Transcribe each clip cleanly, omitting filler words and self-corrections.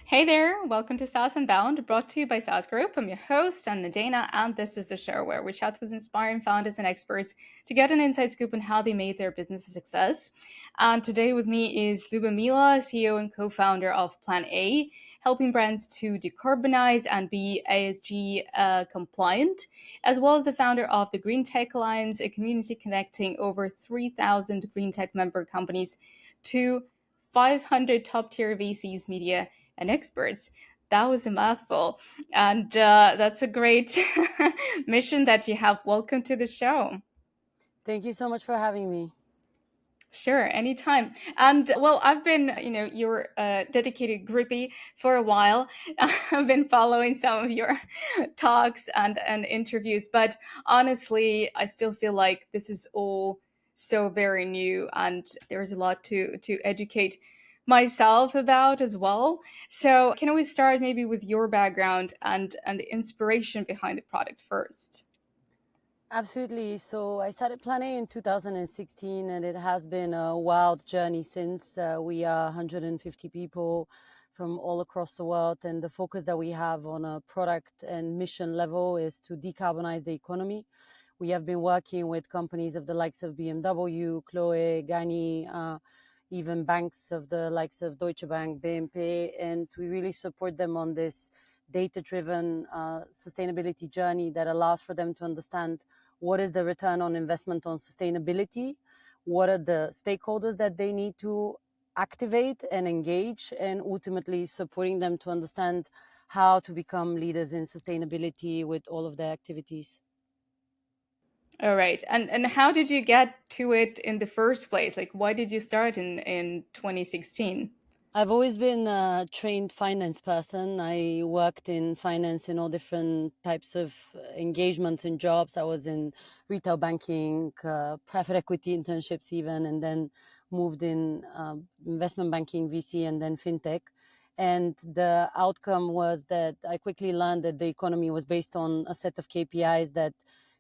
Hey there, welcome to saas.unbound, brought to you by Saas Group. I'm your host, Anna Dana, and this is the show where we chat with inspiring founders and experts to get an inside scoop on how they made their business a success. And today with me is Lubomila, CEO and co-founder of Plan A, helping brands to decarbonize and be ESG compliant, as well as the founder of the Green Tech Alliance, a community connecting over 3,000 green tech member companies to 500 top-tier VCs, media, and experts. That was a mouthful. And that's a great mission that you have. Welcome to the show. Thank you so much for having me. Sure, anytime. And well, I've been, your dedicated groupie for a while. I've been following some of your talks and interviews, but honestly, I still feel like this is all so very new, and there's a lot to educate myself about as well. So, can we start maybe with your background and the inspiration behind the product first? Absolutely. So I started planning in 2016, and it has been a wild journey since. We are 150 people from all across the world, and the focus that we have on a product and mission level is to decarbonize the economy. We have been working with companies of the likes of BMW, Chloe, Gani, even banks of the likes of Deutsche Bank, BNP, and we really support them on this data-driven sustainability journey that allows for them to understand what is the return on investment on sustainability, what are the stakeholders that they need to activate and engage, and ultimately supporting them to understand how to become leaders in sustainability with all of their activities. All right. And how did you get to it in the first place? Like why did you start in 2016? I've always been a trained finance person. I worked in finance in all different types of engagements and jobs. I was in retail banking, private equity internships, even, and then moved in investment banking, VC, and then fintech. And the outcome was that I quickly learned that the economy was based on a set of KPIs that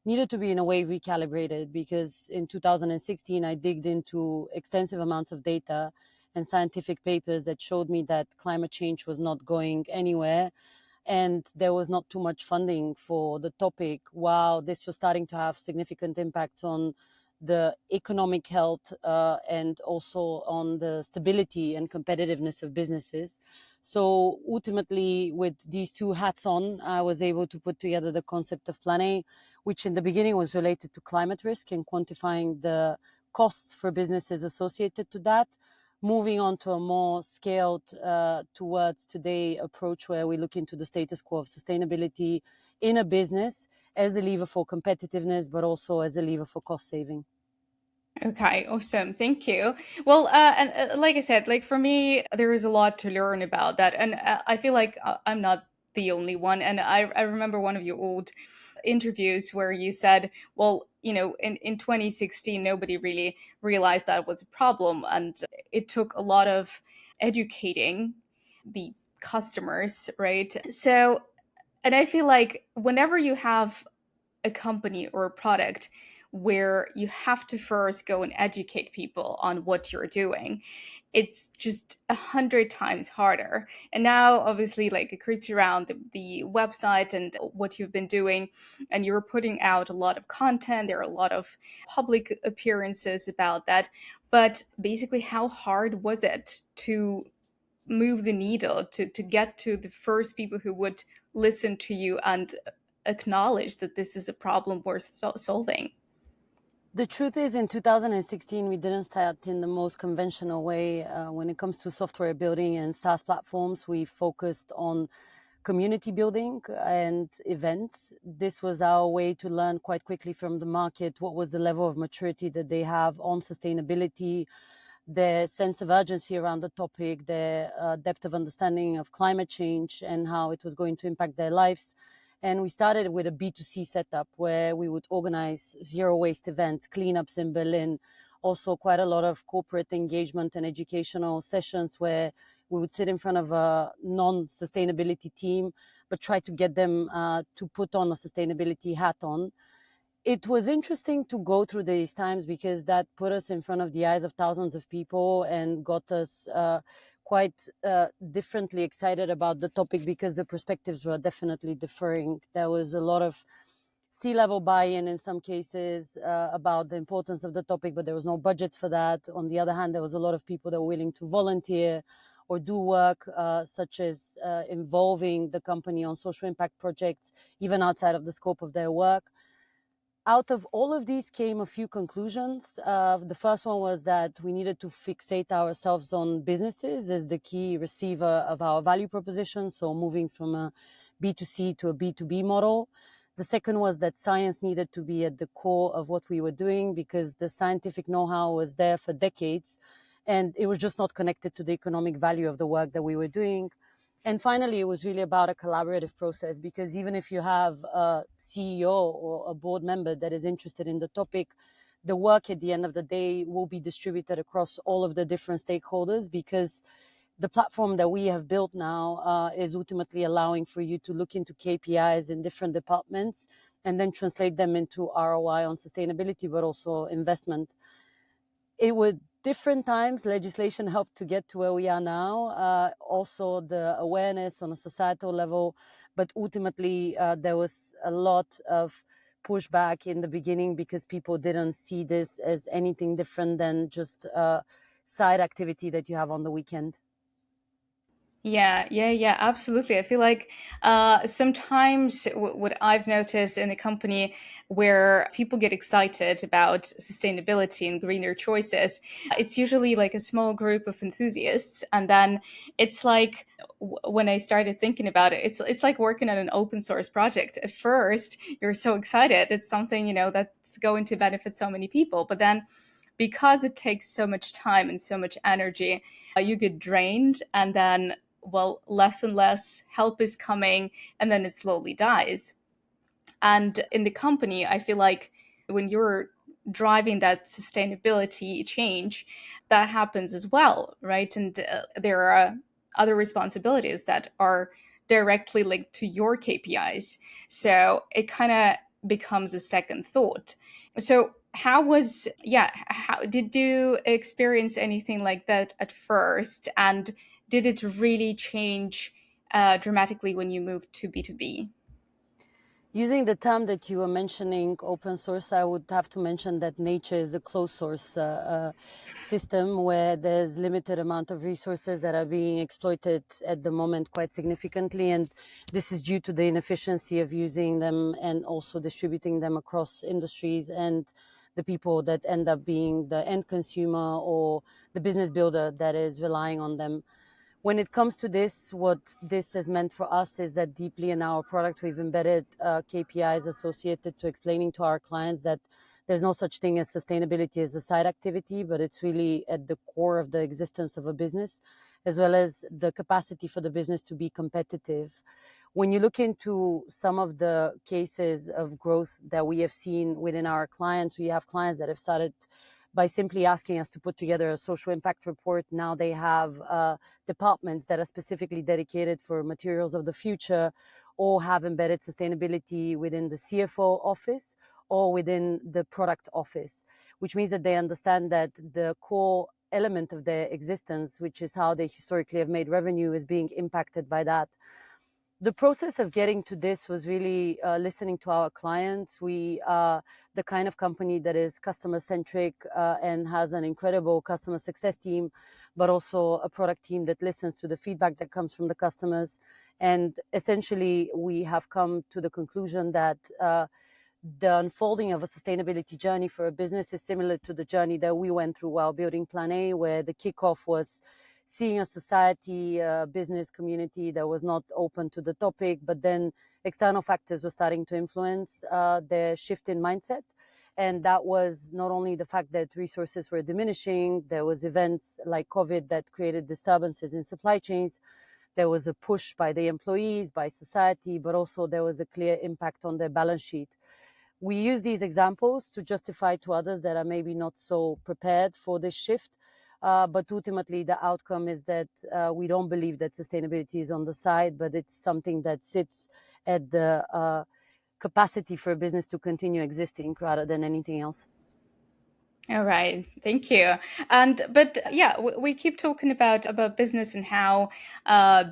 needed to be in a way recalibrated, because in 2016 I digged into extensive amounts of data and scientific papers that showed me that climate change was not going anywhere, and there was not too much funding for the topic, while this was starting to have significant impacts on the economic health and also on the stability and competitiveness of businesses. So ultimately, with these two hats on, I was able to put together the concept of Plan A, which in the beginning was related to climate risk and quantifying the costs for businesses associated to that, moving on to a more scaled towards today approach where we look into the status quo of sustainability in a business as a lever for competitiveness, but also as a lever for cost saving. Okay, awesome. Thank you. Well, and like I said, like for me, there is a lot to learn about that, and I feel like I'm not the only one. And I remember one of your old interviews where you said, well, in 2016, nobody really realized that was a problem, and it took a lot of educating the customers, right? So, and I feel like whenever you have a company or a product where you have to first go and educate people on what you're doing, it's just 100 times harder. And now obviously like it creeps around the website and what you've been doing, and you're putting out a lot of content, there are a lot of public appearances about that. But basically, how hard was it to move the needle to get to the first people who would listen to you and acknowledge that this is a problem worth solving? The truth is, in 2016, we didn't start in the most conventional way. When it comes to software building and SaaS platforms, we focused on community building and events. This was our way to learn quite quickly from the market what was the level of maturity that they have on sustainability, their sense of urgency around the topic, their depth of understanding of climate change and how it was going to impact their lives. And we started with a B2C setup where we would organize zero waste events, cleanups in Berlin, also quite a lot of corporate engagement and educational sessions where we would sit in front of a non-sustainability team, but try to get them to put on a sustainability hat on. It was interesting to go through these times because that put us in front of the eyes of thousands of people and got us quite differently excited about the topic because the perspectives were definitely differing. There was a lot of C-level buy-in in some cases about the importance of the topic, but there was no budgets for that. On the other hand, there was a lot of people that were willing to volunteer or do work such as involving the company on social impact projects, even outside of the scope of their work. Out of all of these came a few conclusions. The first one was that we needed to fixate ourselves on businesses as the key receiver of our value proposition, so moving from a B2C to a B2B model. The second was that science needed to be at the core of what we were doing because the scientific know-how was there for decades and it was just not connected to the economic value of the work that we were doing. And finally, it was really about a collaborative process because even if you have a CEO or a board member that is interested in the topic, the work at the end of the day will be distributed across all of the different stakeholders because the platform that we have built now is ultimately allowing for you to look into KPIs in different departments and then translate them into ROI on sustainability, but also investment. It would different times legislation helped to get to where we are now, also the awareness on a societal level, but ultimately there was a lot of pushback in the beginning because people didn't see this as anything different than just a side activity that you have on the weekend. Yeah, yeah, yeah, absolutely. I feel like sometimes what I've noticed in the company where people get excited about sustainability and greener choices, it's usually like a small group of enthusiasts, and then it's like when I started thinking about it, it's like working on an open source project. At first, you're so excited; it's something that's going to benefit so many people, but then because it takes so much time and so much energy, you get drained, and then less and less help is coming, and then it slowly dies. And in the company, I feel like when you're driving that sustainability change, that happens as well, right? And there are other responsibilities that are directly linked to your KPIs. So it kind of becomes a second thought. So how did you experience anything like that at first? And did it really change dramatically when you moved to B2B? Using the term that you were mentioning, open source, I would have to mention that nature is a closed source system where there's limited amount of resources that are being exploited at the moment quite significantly. And this is due to the inefficiency of using them and also distributing them across industries and the people that end up being the end consumer or the business builder that is relying on them. When it comes to this, what this has meant for us is that deeply in our product, we've embedded KPIs associated to explaining to our clients that there's no such thing as sustainability as a side activity, but it's really at the core of the existence of a business, as well as the capacity for the business to be competitive. When you look into some of the cases of growth that we have seen within our clients, we have clients that have started by simply asking us to put together a social impact report. Now they have departments that are specifically dedicated for materials of the future or have embedded sustainability within the CFO office or within the product office, which means that they understand that the core element of their existence, which is how they historically have made revenue, is being impacted by that. The process of getting to this was really listening to our clients. We are the kind of company that is customer centric and has an incredible customer success team, but also a product team that listens to the feedback that comes from the customers. And essentially, we have come to the conclusion that the unfolding of a sustainability journey for a business is similar to the journey that we went through while building Plan A, where the kickoff was seeing a society, a business community that was not open to the topic, but then external factors were starting to influence their shift in mindset. And that was not only the fact that resources were diminishing, there was events like COVID that created disturbances in supply chains. There was a push by the employees, by society, but also there was a clear impact on their balance sheet. We use these examples to justify to others that are maybe not so prepared for this shift. But ultimately, the outcome is that we don't believe that sustainability is on the side, but it's something that sits at the capacity for a business to continue existing rather than anything else. All right, thank you. And but yeah, we keep talking about business and how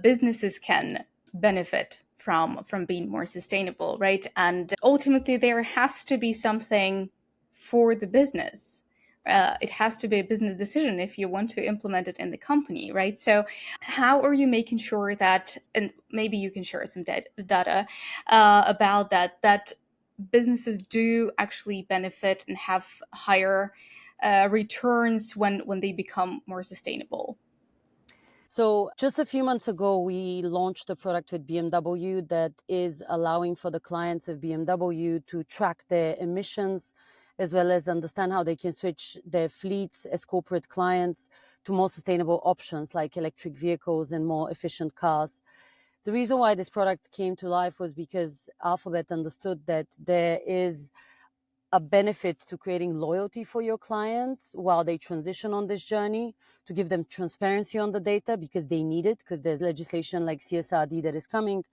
businesses can benefit from being more sustainable, right? And ultimately, there has to be something for the business. It has to be a business decision if you want to implement it in the company, right? So, how are you making sure that, and maybe you can share some data about that businesses do actually benefit and have higher returns when they become more sustainable. So, just a few months ago, we launched a product with BMW that is allowing for the clients of BMW to track their emissions as well as understand how they can switch their fleets as corporate clients to more sustainable options like electric vehicles and more efficient cars. The reason why this product came to life was because Alphabet understood that there is a benefit to creating loyalty for your clients while they transition on this journey, to give them transparency on the data because they need it, because there's legislation like CSRD that is coming.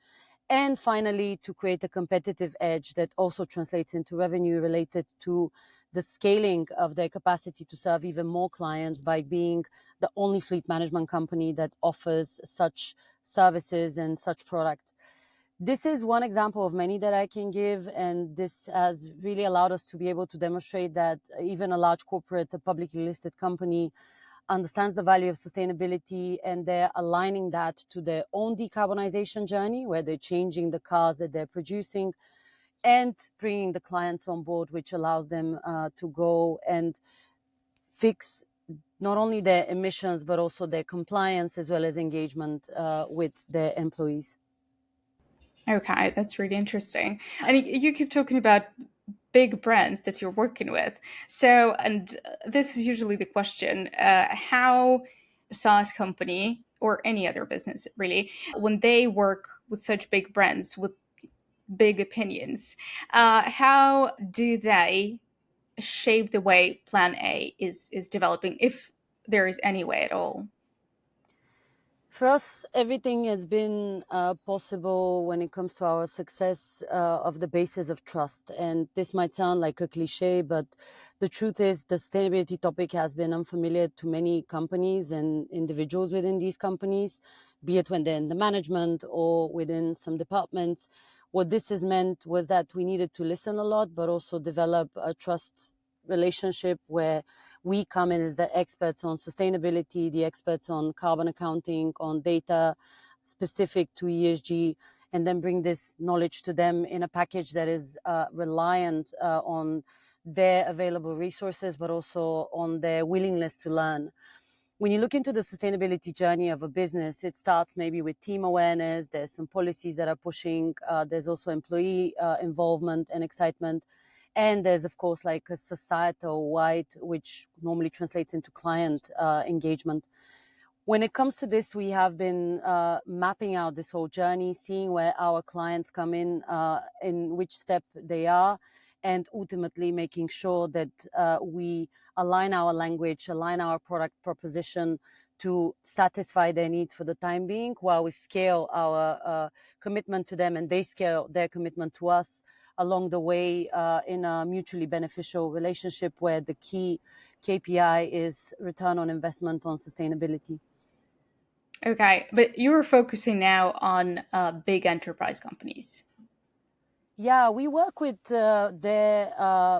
And finally, to create a competitive edge that also translates into revenue related to the scaling of their capacity to serve even more clients by being the only fleet management company that offers such services and such products. This is one example of many that I can give, and this has really allowed us to be able to demonstrate that even a large corporate, a publicly listed company, understands the value of sustainability, and they're aligning that to their own decarbonization journey, where they're changing the cars that they're producing and bringing the clients on board, which allows them to go and fix not only their emissions, but also their compliance as well as engagement with their employees. Okay, that's really interesting. And you keep talking about big brands that you're working with. So, and this is usually the question: how a SaaS company or any other business, really, when they work with such big brands with big opinions, how do they shape the way Plan A is developing, if there is any way at all? For us, everything has been possible when it comes to our success of the basis of trust. And this might sound like a cliche, but the truth is the sustainability topic has been unfamiliar to many companies and individuals within these companies, be it when they're in the management or within some departments. What this has meant was that we needed to listen a lot, but also develop a trust relationship where we come in as the experts on sustainability, the experts on carbon accounting, on data specific to ESG, and then bring this knowledge to them in a package that is reliant on their available resources, but also on their willingness to learn. When you look into the sustainability journey of a business, it starts maybe with team awareness. There's some policies that are pushing. There's also employee involvement and excitement. And there's, of course, like a societal wide, which normally translates into client engagement. When it comes to this, we have been mapping out this whole journey, seeing where our clients come in which step they are, and ultimately making sure that we align our language, align our product proposition to satisfy their needs for the time being, while we scale our commitment to them and they scale their commitment to us along the way in a mutually beneficial relationship where the key KPI is return on investment on sustainability. Okay, but you're focusing now on big enterprise companies. Yeah, we work with their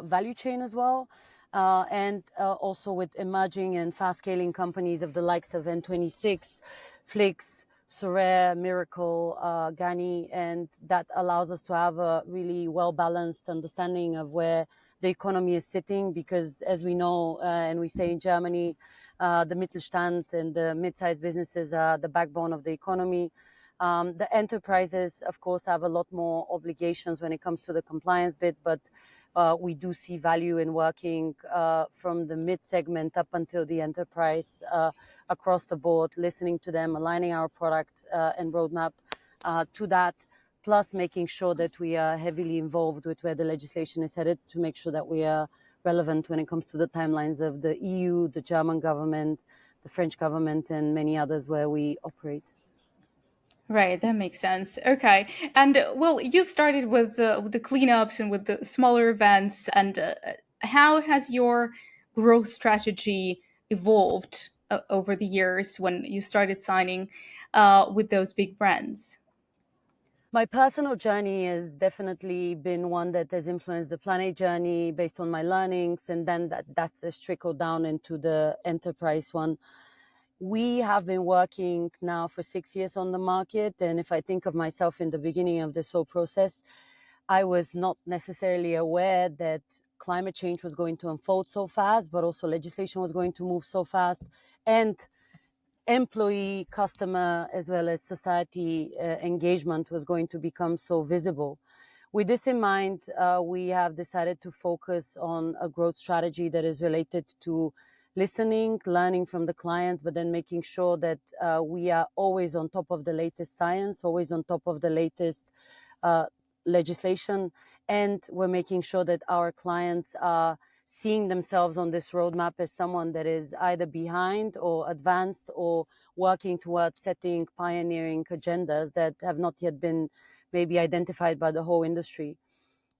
value chain as well, and also with emerging and fast scaling companies of the likes of N26, Flix, Sorare, Miracle, Gani, and that allows us to have a really well balanced understanding of where the economy is sitting. Because, as we know, and we say in Germany, the Mittelstand and the mid sized businesses are the backbone of the economy. The enterprises, of course, have a lot more obligations when it comes to the compliance bit, but we do see value in working from the mid segment up until the enterprise across the board, listening to them, aligning our product and roadmap to that, plus making sure that we are heavily involved with where the legislation is headed to make sure that we are relevant when it comes to the timelines of the EU, the German government, the French government, and many others where we operate. Right, that makes sense. Okay, and well, you started with the cleanups and with the smaller events, and how has your growth strategy evolved over the years when you started signing with those big brands? My personal journey has definitely been one that has influenced the Planet journey based on my learnings, and then that's just trickled down into the enterprise one. We have been working now for 6 years on the market, and if I think of myself in the beginning of this whole process, I was not necessarily aware that climate change was going to unfold so fast, but also legislation was going to move so fast, and employee, customer, as well as society engagement was going to become so visible. With this in mind, we have decided to focus on a growth strategy that is related to listening, learning from the clients, but then making sure that we are always on top of the latest science, always on top of the latest uh, legislation, and we're making sure that our clients are seeing themselves on this roadmap as someone that is either behind or advanced or working towards setting pioneering agendas that have not yet been maybe identified by the whole industry.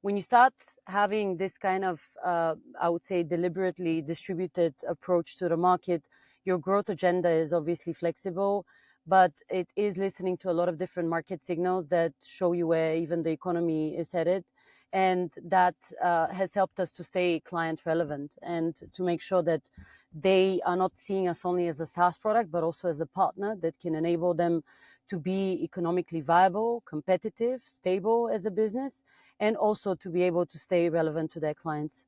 When you start having this kind of, I would say, deliberately distributed approach to the market, your growth agenda is obviously flexible, but it is listening to a lot of different market signals that show you where even the economy is headed. And that has helped us to stay client relevant and to make sure that they are not seeing us only as a SaaS product, but also as a partner that can enable them to be economically viable, competitive, stable as a business, and also to be able to stay relevant to their clients.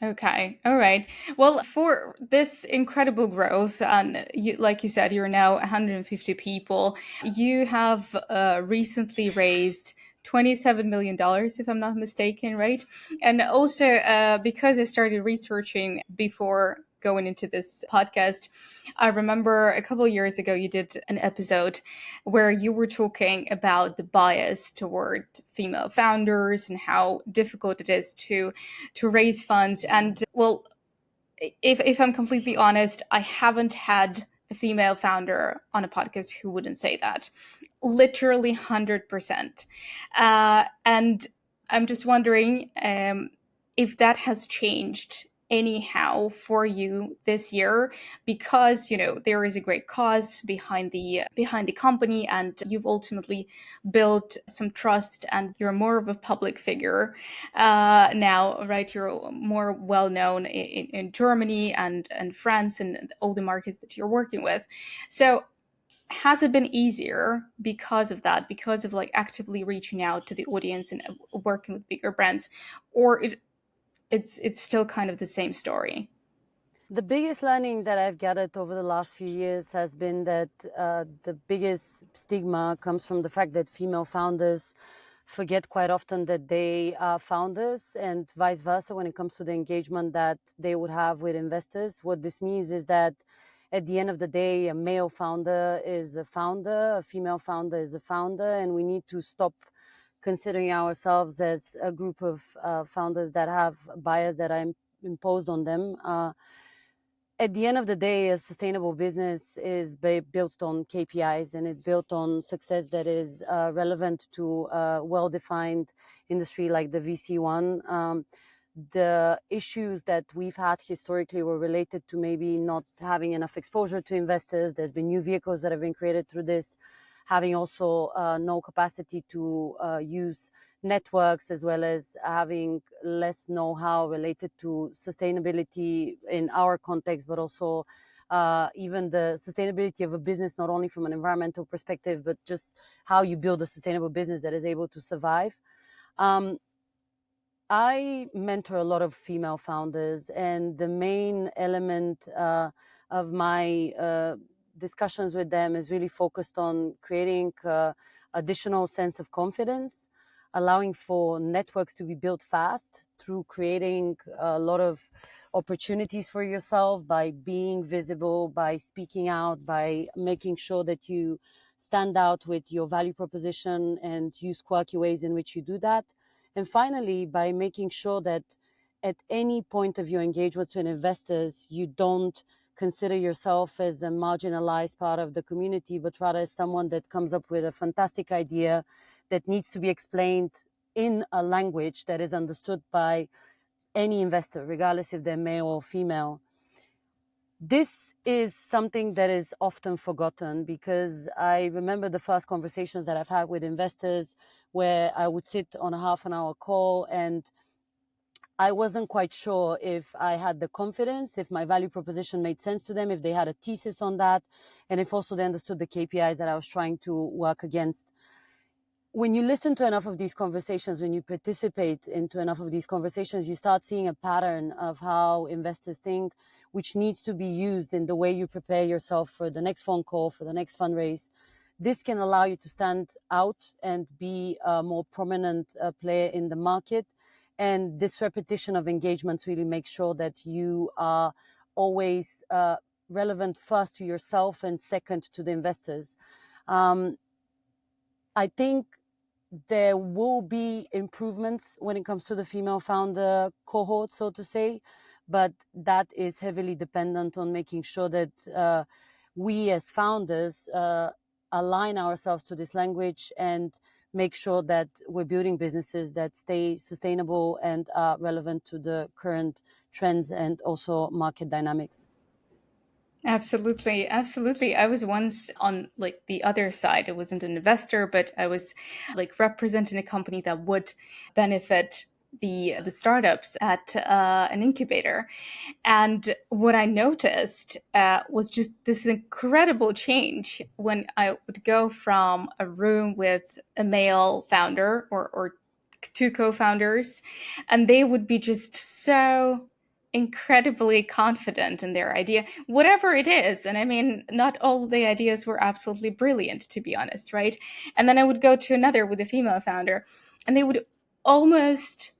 Okay. All right. Well, for this incredible growth, and you, like you said, you're now 150 people. You have recently raised $27 million, if I'm not mistaken, right? And also, because I started researching before going into this podcast, I remember a couple of years ago you did an episode where you were talking about the bias toward female founders and how difficult it is to raise funds. And well, if I'm completely honest, I haven't had a female founder on a podcast who wouldn't say that. Literally 100%. And I'm just wondering if that has changed anyhow for you this year, because there is a great cause behind the company, and you've ultimately built some trust, and you're more of a public figure now, right? You're more well known in Germany and France and all the markets that you're working with. So has it been easier because of that, because of like actively reaching out to the audience and working with bigger brands, or it's still kind of the same story? The biggest learning that I've gathered over the last few years has been that the biggest stigma comes from the fact that female founders forget quite often that they are founders, and vice versa when it comes to the engagement that they would have with investors. What this means is that at the end of the day, a male founder is a founder, a female founder is a founder, and we need to stop considering ourselves as a group of founders that have bias that are imposed on them. At the end of the day, a sustainable business is built on KPIs, and it's built on success that is relevant to a well-defined industry like the VC one. The issues that we've had historically were related to maybe not having enough exposure to investors. There's been new vehicles that have been created through this, having also no capacity to use networks, as well as having less know-how related to sustainability in our context, but also even the sustainability of a business, not only from an environmental perspective, but just how you build a sustainable business that is able to survive. Um, I mentor a lot of female founders, and the main element of my discussions with them is really focused on creating additional sense of confidence, allowing for networks to be built fast through creating a lot of opportunities for yourself by being visible, by speaking out, by making sure that you stand out with your value proposition and use quirky ways in which you do that. And finally, by making sure that at any point of your engagement with investors, you don't consider yourself as a marginalized part of the community, but rather as someone that comes up with a fantastic idea that needs to be explained in a language that is understood by any investor, regardless if they're male or female. This is something that is often forgotten, because I remember the first conversations that I've had with investors where I would sit on a half an hour call, and I wasn't quite sure if I had the confidence, if my value proposition made sense to them, if they had a thesis on that, and if also they understood the KPIs that I was trying to work against. When you listen to enough of these conversations, when you participate into enough of these conversations, you start seeing a pattern of how investors think, which needs to be used in the way you prepare yourself for the next phone call, for the next fundraise. This can allow you to stand out and be a more prominent player in the market. And this repetition of engagements really makes sure that you are always relevant, first to yourself and second to the investors. Um, I think there will be improvements when it comes to the female founder cohort, so to say, but that is heavily dependent on making sure that we as founders align ourselves to this language and make sure that we're building businesses that stay sustainable and are relevant to the current trends and also market dynamics. Absolutely, absolutely. I was once on like the other side. I wasn't an investor, but I was like representing a company that would benefit the startups at an incubator. And what I noticed was just this incredible change when I would go from a room with a male founder or two co-founders, and they would be just so incredibly confident in their idea, whatever it is. And I mean, not all the ideas were absolutely brilliant, to be honest, right? And then I would go to another with a female founder, and they would almost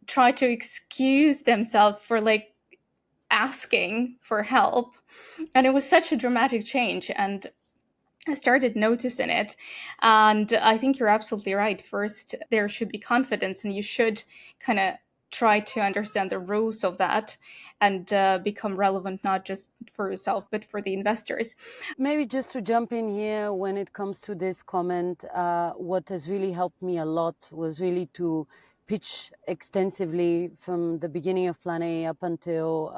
try to excuse themselves for like asking for help. And it was such a dramatic change. And I started noticing it. And I think you're absolutely right. First, there should be confidence, and you should kind of try to understand the rules of that and become relevant, not just for yourself, but for the investors. Maybe just to jump in here, when it comes to this comment, what has really helped me a lot was really to pitch extensively from the beginning of Plan A up until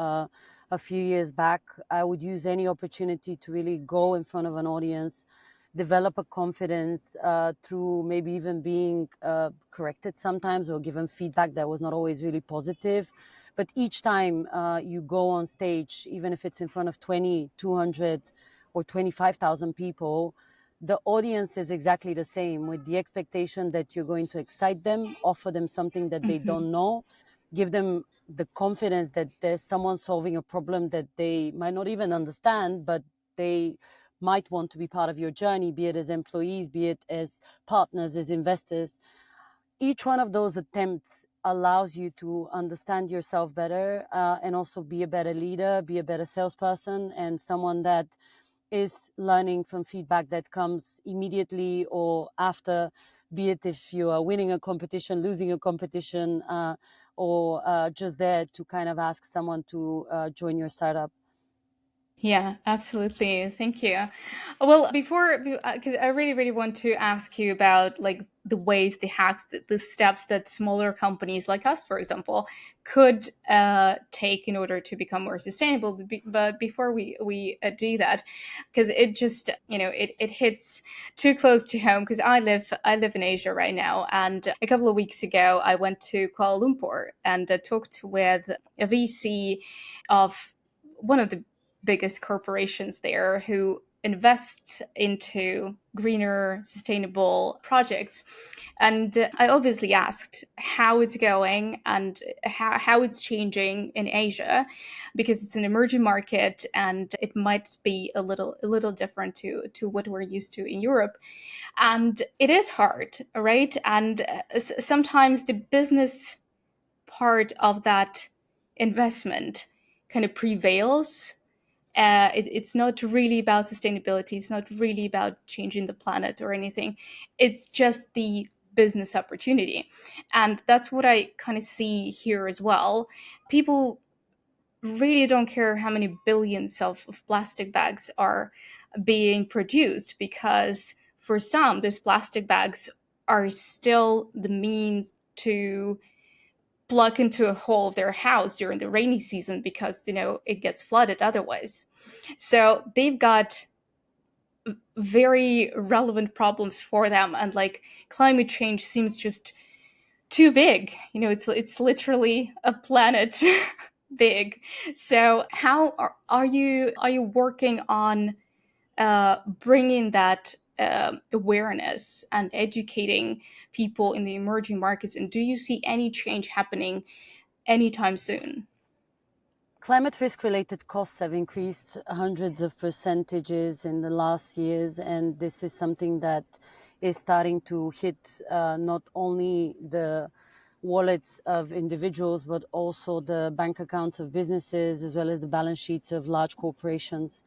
a few years back. I would use any opportunity to really go in front of an audience, develop a confidence through maybe even being corrected sometimes or given feedback that was not always really positive. But each time you go on stage, even if it's in front of 20, 200, or 25,000 people, the audience is exactly the same, with the expectation that you're going to excite them, offer them something that they Mhm. don't know, give them the confidence that there's someone solving a problem that they might not even understand, but they might want to be part of your journey, be it as employees, be it as partners, as investors. Each one of those attempts allows you to understand yourself better, and also be a better leader, be a better salesperson, and someone that is learning from feedback that comes immediately or after, be it if you are winning a competition, losing a competition, or just there to kind of ask someone to join your startup. Yeah, absolutely. Thank you. Well, before, because I really, really want to ask you about like the ways, the hacks, the steps that smaller companies like us, for example, could take in order to become more sustainable. But before we do that, because it just it hits too close to home. Because I live in Asia right now, and a couple of weeks ago I went to Kuala Lumpur and talked with a VC of one of the biggest corporations there who invest into greener, sustainable projects. And I obviously asked how it's going and how it's changing in Asia, because it's an emerging market and it might be a little different to what we're used to in Europe. And it is hard, right? And sometimes the business part of that investment kind of prevails. It's not really about sustainability. It's not really about changing the planet or anything. It's just the business opportunity. And that's what I kind of see here as well. People really don't care how many billions of plastic bags are being produced, because for some, these plastic bags are still the means to plug into a hole of their house during the rainy season because it gets flooded otherwise. So they've got very relevant problems for them, and like climate change seems just too big. It's literally a planet big. So how are you working on bringing that awareness and educating people in the emerging markets, and do you see any change happening anytime soon? Climate risk related costs have increased hundreds of percentages in the last years, and this is something that is starting to hit not only the wallets of individuals, but also the bank accounts of businesses, as well as the balance sheets of large corporations.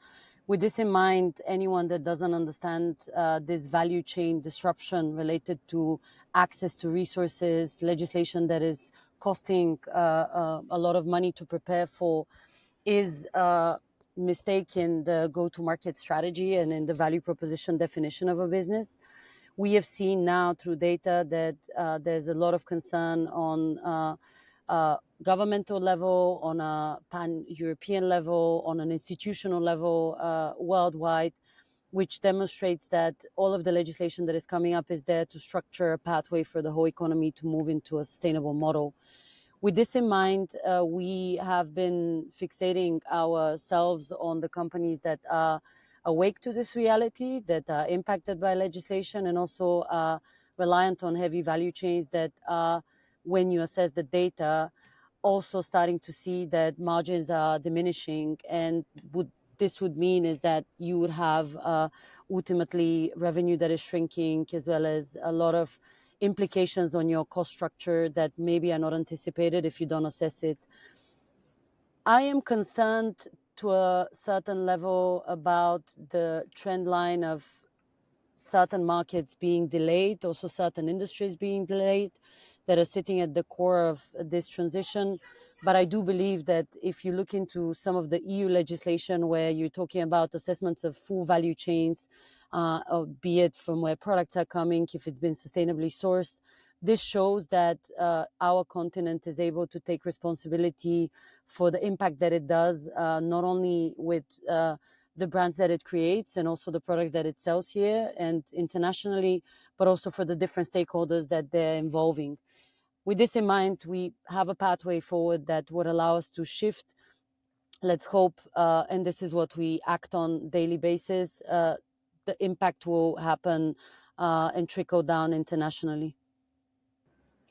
With this in mind, anyone that doesn't understand this value chain disruption related to access to resources, legislation that is costing a lot of money to prepare for, is mistaken the go-to-market strategy and in the value proposition definition of a business. We have seen now through data that there's a lot of concern on governmental level, on a pan-European level, on an institutional level worldwide, which demonstrates that all of the legislation that is coming up is there to structure a pathway for the whole economy to move into a sustainable model. With this in mind, we have been fixating ourselves on the companies that are awake to this reality, that are impacted by legislation, and also reliant on heavy value chains that are, when you assess the data, also starting to see that margins are diminishing. And this would mean is that you would have ultimately revenue that is shrinking, as well as a lot of implications on your cost structure that maybe are not anticipated if you don't assess it. I am concerned to a certain level about the trend line of certain markets being delayed, also certain industries being delayed that are sitting at the core of this transition. But I do believe that if you look into some of the EU legislation where you're talking about assessments of full value chains, be it from where products are coming, if it's been sustainably sourced, this shows that our continent is able to take responsibility for the impact that it does, not only with the brands that it creates and also the products that it sells here and internationally, but also for the different stakeholders that they're involving. With this in mind, we have a pathway forward that would allow us to shift. Let's hope, and this is what we act on daily basis, the impact will happen and trickle down internationally.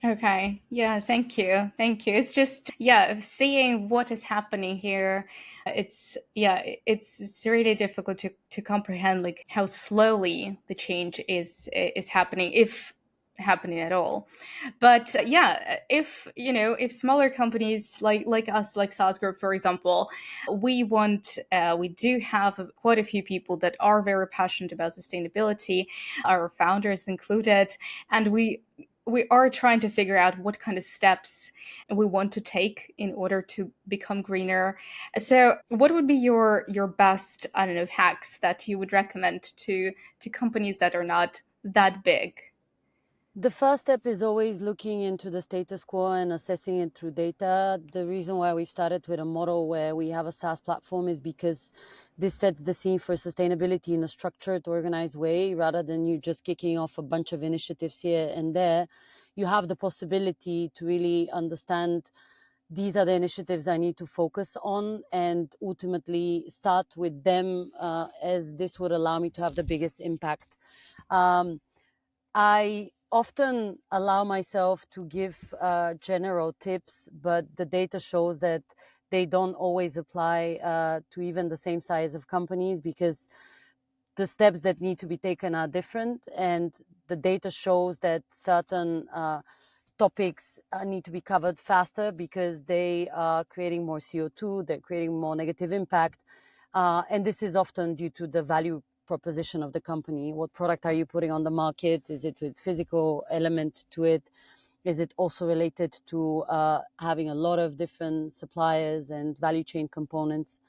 Okay. Yeah, thank you. Thank you. It's just, yeah, seeing what is happening here. It's really difficult to comprehend like how slowly the change is happening, if happening at all. But yeah, if smaller companies like us, like saas group for example, we do have quite a few people that are very passionate about sustainability, our founders included, and we are trying to figure out what kind of steps we want to take in order to become greener. So, what would be your best, I don't know, hacks that you would recommend to companies that are not that big? The first step is always looking into the status quo and assessing it through data. The reason why we've started with a model where we have a SaaS platform is because this sets the scene for sustainability in a structured, organized way, rather than you just kicking off a bunch of initiatives here and there. You have the possibility to really understand these are the initiatives I need to focus on and ultimately start with them, as this would allow me to have the biggest impact. Um, I often allow myself to give general tips, but the data shows that they don't always apply to even the same size of companies, because the steps that need to be taken are different. And the data shows that certain topics need to be covered faster because they are creating more CO2, they're creating more negative impact. And this is often due to the value proposition of the company. What product are you putting on the market? Is it with physical element to it? Is it also related to having a lot of different suppliers and value chain components?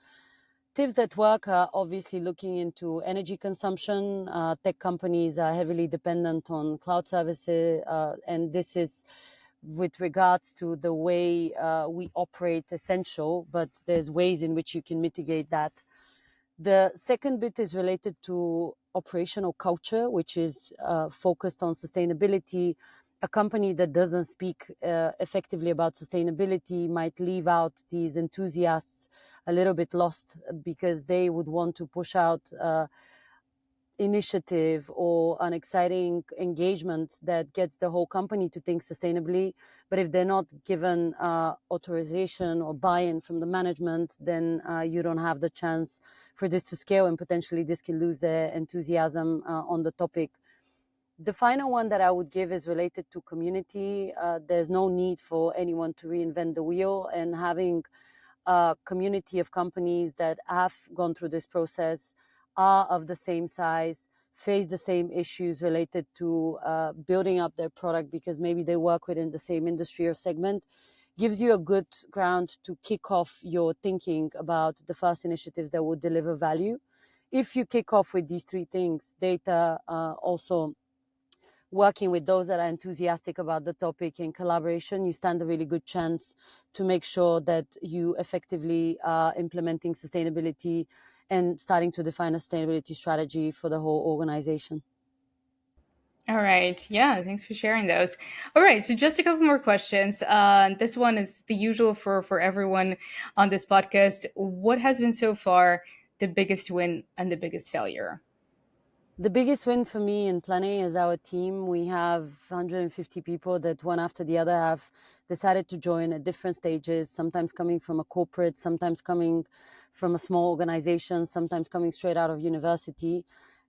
Tips that work are obviously looking into energy consumption. Tech companies are heavily dependent on cloud services, and this is with regards to the way we operate essential, but there's ways in which you can mitigate that. The second bit is related to operational culture, which is focused on sustainability. A company that doesn't speak effectively about sustainability might leave out these enthusiasts a little bit lost, because they would want to push out initiative or an exciting engagement that gets the whole company to think sustainably. But if they're not given authorization or buy-in from the management, then you don't have the chance for this to scale, and potentially this can lose their enthusiasm on the topic. The final one that I would give is related to community. There's no need for anyone to reinvent the wheel, and having a community of companies that have gone through this process, are of the same size, face the same issues related to building up their product, because maybe they work within the same industry or segment, gives you a good ground to kick off your thinking about the first initiatives that will deliver value. If you kick off with these three things, data, also working with those that are enthusiastic about the topic, in collaboration, you stand a really good chance to make sure that you effectively are implementing sustainability and starting to define a sustainability strategy for the whole organization. All right. Yeah, thanks for sharing those. All right, so just a couple more questions. This one is the usual for everyone on this podcast. What has been so far the biggest win and the biggest failure? The biggest win for me in planning is our team. We have 150 people that one after the other have decided to join at different stages, sometimes coming from a corporate, sometimes coming from a small organization, sometimes coming straight out of university.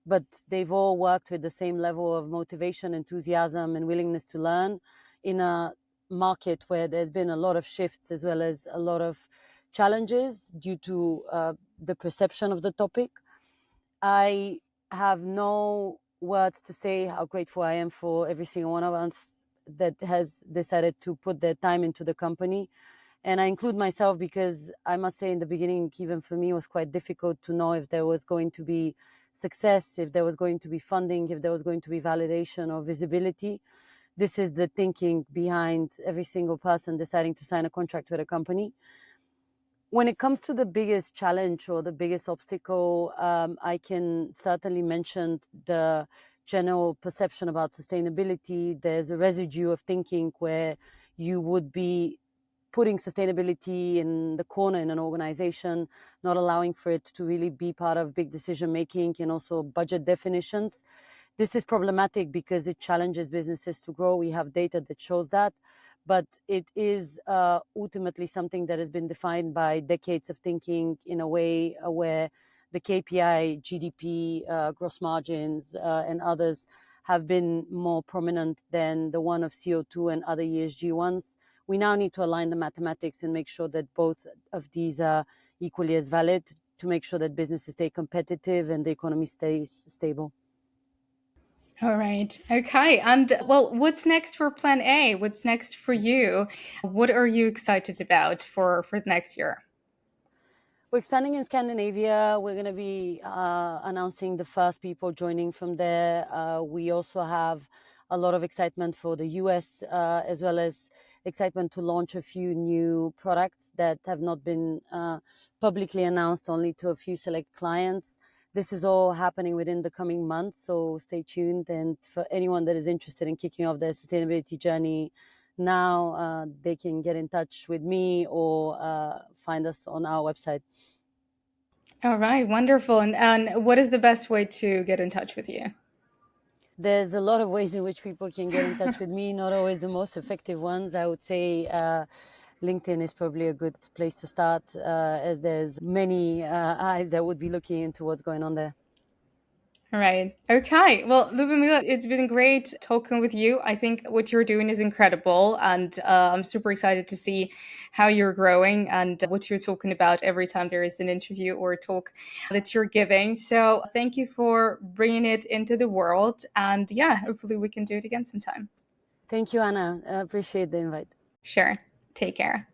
But they've all worked with the same level of motivation, enthusiasm, and willingness to learn in a market where there's been a lot of shifts as well as a lot of challenges due to the perception of the topic. I have no words to say how grateful I am for every single one of us that has decided to put their time into the company. And I include myself, because I must say in the beginning, even for me, it was quite difficult to know if there was going to be success, if there was going to be funding, if there was going to be validation or visibility. This is the thinking behind every single person deciding to sign a contract with a company. When it comes to the biggest challenge or the biggest obstacle, I can certainly mention the general perception about sustainability. There's a residue of thinking where you would be putting sustainability in the corner in an organization, not allowing for it to really be part of big decision making and also budget definitions. This is problematic because it challenges businesses to grow. We have data that shows that, but it is ultimately something that has been defined by decades of thinking in a way where the KPI, GDP, gross margins, and others have been more prominent than the one of CO2 and other ESG ones. We now need to align the mathematics and make sure that both of these are equally as valid, to make sure that businesses stay competitive and the economy stays stable. All right. Okay. And well, what's next for Plan A? What's next for you? What are you excited about for next year? We're expanding in Scandinavia. We're going to be announcing the first people joining from there. We also have a lot of excitement for the US, as well as excitement to launch a few new products that have not been publicly announced, only to a few select clients. This is all happening within the coming months, so stay tuned. And for anyone that is interested in kicking off their sustainability journey now, they can get in touch with me or find us on our website. All right. Wonderful. And what is the best way to get in touch with you? There's a lot of ways in which people can get in touch with me, not always the most effective ones. I would say LinkedIn is probably a good place to start, as there's many eyes that would be looking into what's going on there. Right. Okay. Well, Lubomila, it's been great talking with you. I think what you're doing is incredible, and I'm super excited to see how you're growing and what you're talking about every time there is an interview or a talk that you're giving. So, thank you for bringing it into the world, and yeah, hopefully we can do it again sometime. Thank you, Anna. I appreciate the invite. Sure. Take care.